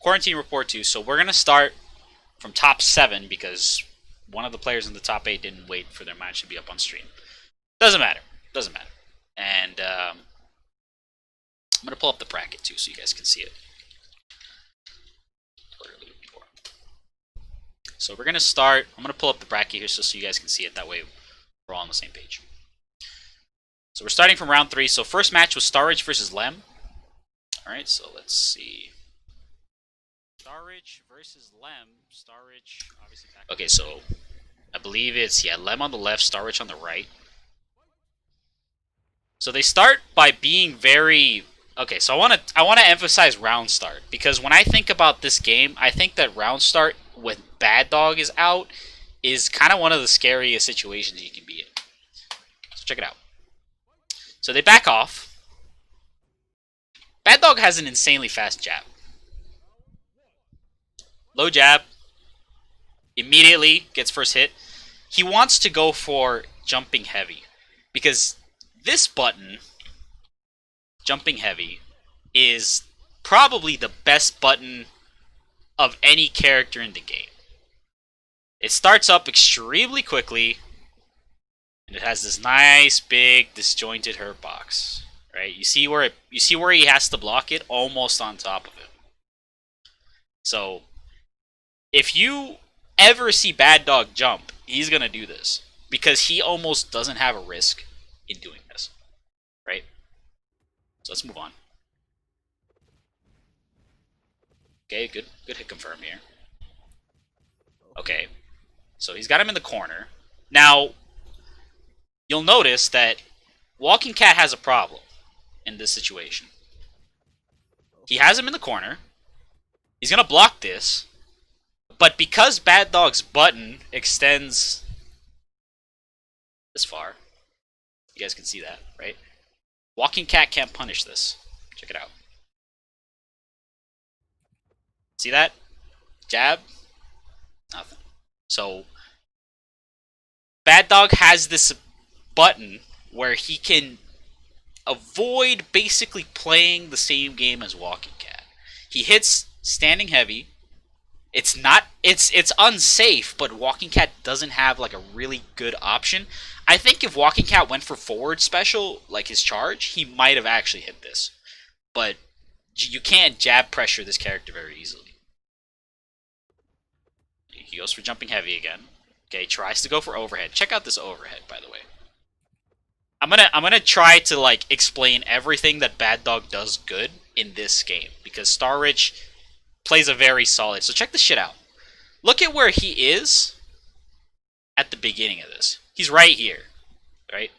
Quarantine Report 2. So we're going to start from top 7 because one of the players in the top 8 didn't wait for their match to be up on stream. Doesn't matter. Doesn't matter. And I'm going to pull up the bracket too so you guys can see it. So we're going to start. I'm going to pull up the bracket here so you guys can see it. That way we're all on the same page. So we're starting from round 3. So first match was Starrich versus Lem. Alright, so let's see. Starrich versus Lem. Starrich, obviously back. Okay, so I believe it's, Lem on the left, Starrich on the right. So they start by being very... Okay, so I want to emphasize round start. Because when I think about this game, I think that round start when Bad Dog is out is kind of one of the scariest situations you can be in. So check it out. So they back off. Bad Dog has an insanely fast jab. Low jab. Immediately gets first hit. He wants to go for jumping heavy. Because this button, jumping heavy, is probably the best button of any character in the game. It starts up extremely quickly, and it has this nice big disjointed hurt box. Right? You see where he has to block it almost on top of it. So if you ever see Bad Dog jump, he's gonna do this because he almost doesn't have a risk in doing this. Right? So let's move on. Okay, good hit confirm here. Okay, so he's got him in the corner. Now, you'll notice that Walking Cat has a problem in this situation. He has him in the corner. He's going to block this. But because Bad Dog's button extends this far, you guys can see that, right? Walking Cat can't punish this. Check it out. See that? Jab? Nothing. So, Bad Dog has this button where he can avoid basically playing the same game as Walking Cat. He hits standing heavy. It's unsafe, but Walking Cat doesn't have like a really good option. I think if Walking Cat went for forward special, like his charge, he might have actually hit this. But you can't jab pressure this character very easily. He goes for jumping heavy again. Okay, tries to go for overhead. Check out this overhead, by the way. I'm gonna try to like explain everything that Bad Dog does good in this game because Starrich plays a very solid. So check this shit out. Look at where he is at the beginning of this. He's right here, right?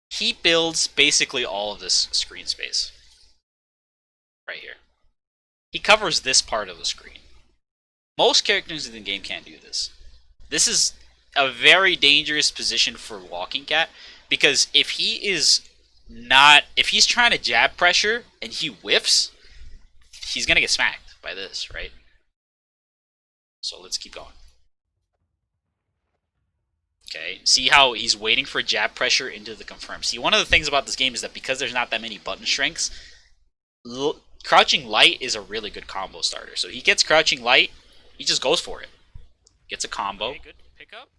He builds basically all of this screen space. Right here. He covers this part of the screen. Most characters in the game can't do this. This is a very dangerous position for Walking Cat because if he's trying to jab pressure and he whiffs, he's gonna get smacked by this, right? So let's keep going. Okay, see how he's waiting for jab pressure into the confirm. See, one of the things about this game is that because there's not that many button strengths, crouching light is a really good combo starter. So he gets crouching light, he just goes for it. Gets a combo. Okay, good pickup.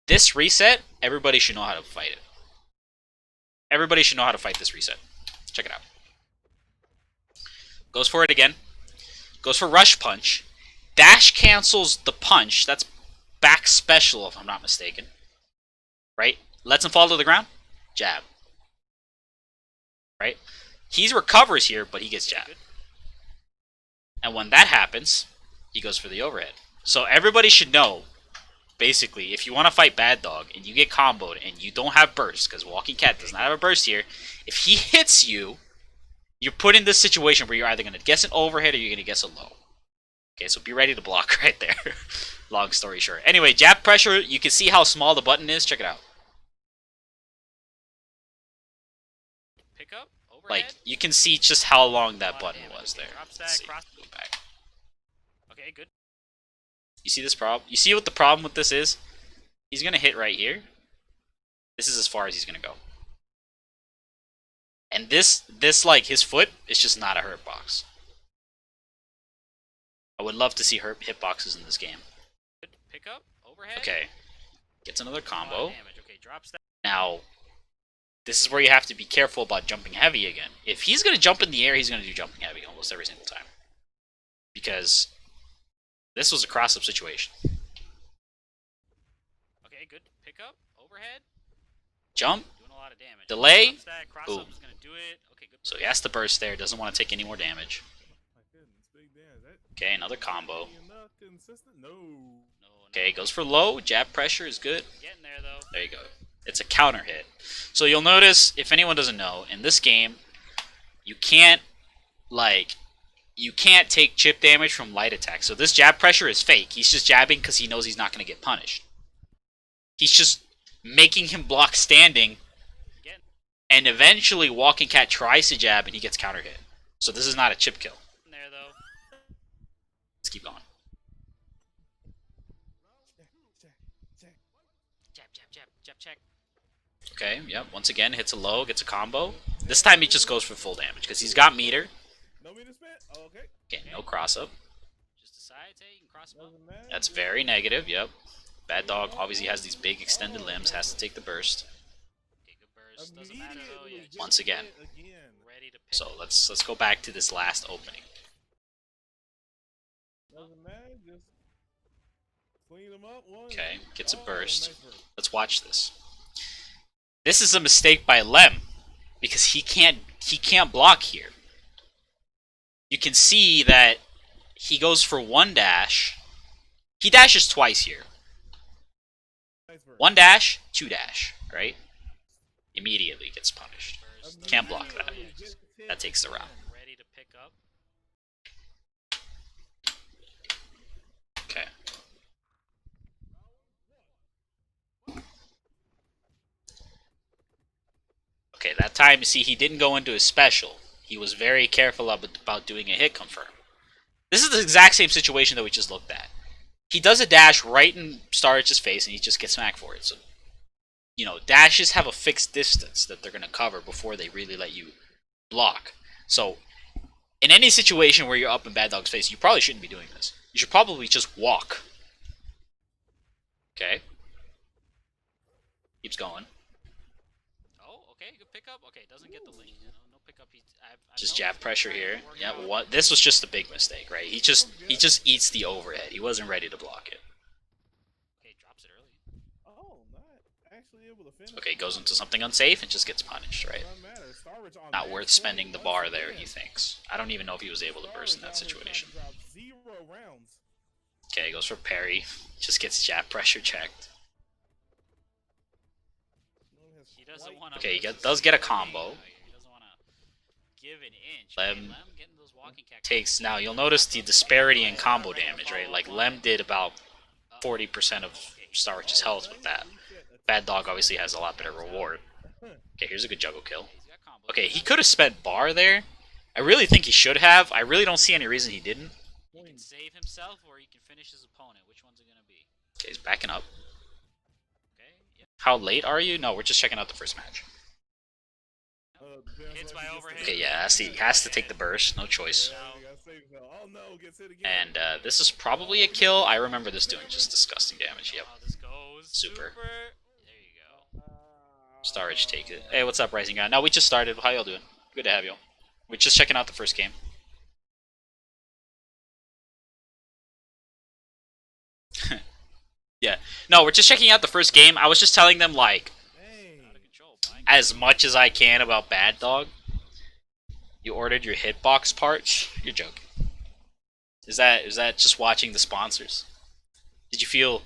This reset, everybody should know how to fight it. Everybody should know how to fight this reset. Check it out. Goes for it again. Goes for rush punch. Dash cancels the punch. That's back special if I'm not mistaken. Right? Lets him fall to the ground. Jab. Right? He recovers here, but he gets jabbed. And when that happens, he goes for the overhead. So everybody should know, basically, if you want to fight Bad Dog and you get comboed and you don't have burst, because Walking Cat does not have a burst here, if he hits you, you're put in this situation where you're either going to guess an overhead or you're going to guess a low. Okay, so be ready to block right there. Long story short. Anyway, jab pressure, you can see how small the button is. Check it out. Pickup, overhead. Like, you can see just how long that button was there. Let's see. Go back. Okay, good. You see this problem? You see what the problem with this is? He's going to hit right here. This is as far as he's gonna go. And this like his foot is just not a hurt box. I would love to see hurt hitboxes in this game. Pick up overhead. Okay, gets another combo. Okay, drops that. Now, this is where you have to be careful about jumping heavy again. If he's gonna jump in the air, he's gonna do jumping heavy almost every single time, because this was a cross-up situation. Okay, good pick up overhead. Jump. Doing a lot of damage. Delay. Cross-up is gonna do it. Okay, good. So he has to burst there. Doesn't want to take any more damage. Okay, another combo. Okay, goes for low. Jab pressure is good. Getting there though. There you go. It's a counter hit. So you'll notice, if anyone doesn't know, in this game, you can't take chip damage from light attacks. So this jab pressure is fake. He's just jabbing because he knows he's not going to get punished. He's just making him block standing, and eventually Walking Cat tries to jab and he gets counter hit. So this is not a chip kill. There though. Let's keep going. Jab, check. Okay, yep. Once again, hits a low, gets a combo. This time he just goes for full damage because he's got meter. No meter spent? Oh, okay. Okay, no cross up. Just decides, hey, you can cross him up. That's very negative, yep. Bad Dog obviously has these big extended limbs, has to take the burst. Okay, good burst. Doesn't matter though. Yeah, Once again. Ready to pick. So let's go back to this last opening. Doesn't matter, just clean them up. Okay, gets a burst. Let's watch this. This is a mistake by Lem because he can't block here. You can see that he goes for one dash. He dashes twice here. One dash, two dash, right? Immediately gets punished. Can't block that. That takes the round. Ready to pick up. Okay. Okay, that time, you see, he didn't go into his special. He was very careful about doing a hit confirm. This is the exact same situation that we just looked at. He does a dash right in Starrich's face, and he just gets smacked for it. So, you know, dashes have a fixed distance that they're going to cover before they really let you block. So, in any situation where you're up in Bad Dog's face, you probably shouldn't be doing this. You should probably just walk. Okay. Keeps going. Oh, okay, good pick up. Okay, doesn't get the link. No pick up. Just jab pressure here. Yeah, what? This was just a big mistake, right? He just eats the overhead. He wasn't ready to block it. Okay, drops it early. Oh, not actually able to finish. Okay, goes into something unsafe and just gets punished, right? Not worth spending the bar there, he thinks. I don't even know if he was able to burst in that situation. Okay, goes for parry. Just gets jab pressure checked. He doesn't want to. Okay, he does get a combo. He doesn't want to give an inch. Lem getting those walking cat takes, now you'll notice the disparity in combo damage, right? Like Lem did about 40% of Starrich's health with that. Bad Dog obviously has a lot better reward. Okay, here's a good juggle kill. Okay, he could have spent bar there. I really think he should have. I really don't see any reason he didn't. He can save himself or he can finish his opponent. Which one's it going to be? Okay, he's backing up. Okay, yeah. How late are you? No, we're just checking out the first match. Hits by overhead. Okay, yeah, he has to take the burst. No choice. And this is probably a kill. I remember this doing just disgusting damage. Yep. This goes Super. There you go. Starrich take it. Hey, what's up, Rising Guy? No, we just started. How y'all doing? Good to have you. We're just checking out the first game. Yeah. No, we're just checking out the first game. I was just telling them, like, as much as I can about Bad Dog. You ordered your hitbox parts? You're joking. Is that just watching the sponsors? Did you feel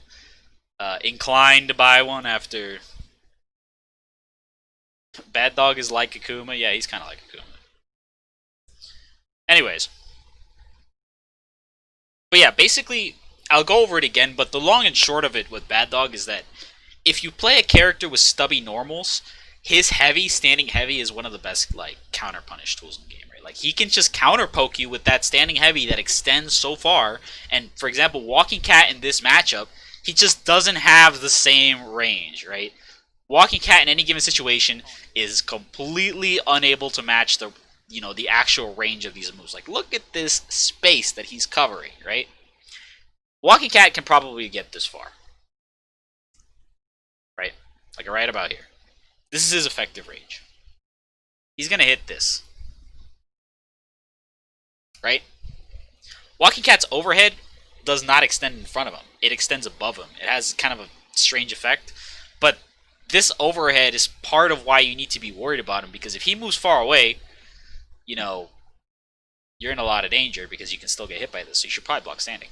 inclined to buy one after... Bad Dog is like Akuma? Yeah, he's kind of like Akuma. Anyways. But yeah, basically, I'll go over it again, but the long and short of it with Bad Dog is that if you play a character with stubby normals, his heavy, standing heavy, is one of the best, like, counter punish tools in the game, right? Like, he can just counter poke you with that standing heavy that extends so far, and, for example, Walking Cat in this matchup, he just doesn't have the same range, right? Walking Cat in any given situation is completely unable to match the actual range of these moves. Like, look at this space that he's covering, right? Walking Cat can probably get this far, right? Like right about here. This is his effective range. He's gonna hit this, right? Walking Cat's overhead does not extend in front of him. It extends above him. It has kind of a strange effect, but this overhead is part of why you need to be worried about him, because if he moves far away, you know, you're in a lot of danger because you can still get hit by this. So you should probably block standing.